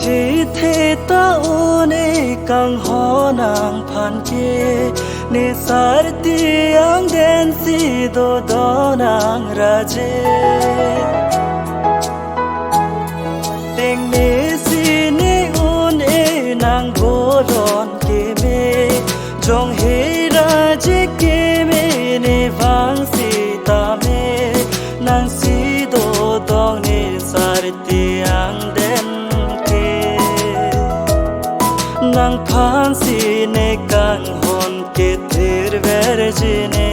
Chỉ thế ta ôn càng ho nàng phan kê ni sar tiang den si do do nàng ra je Tình ni si ni ôn nàng vô lon kê mê Trong hi ra je kê mê ni vang si ta mê Nàng si do do ni sar tiang den Nang phan si ne kang hon ke thir ver jine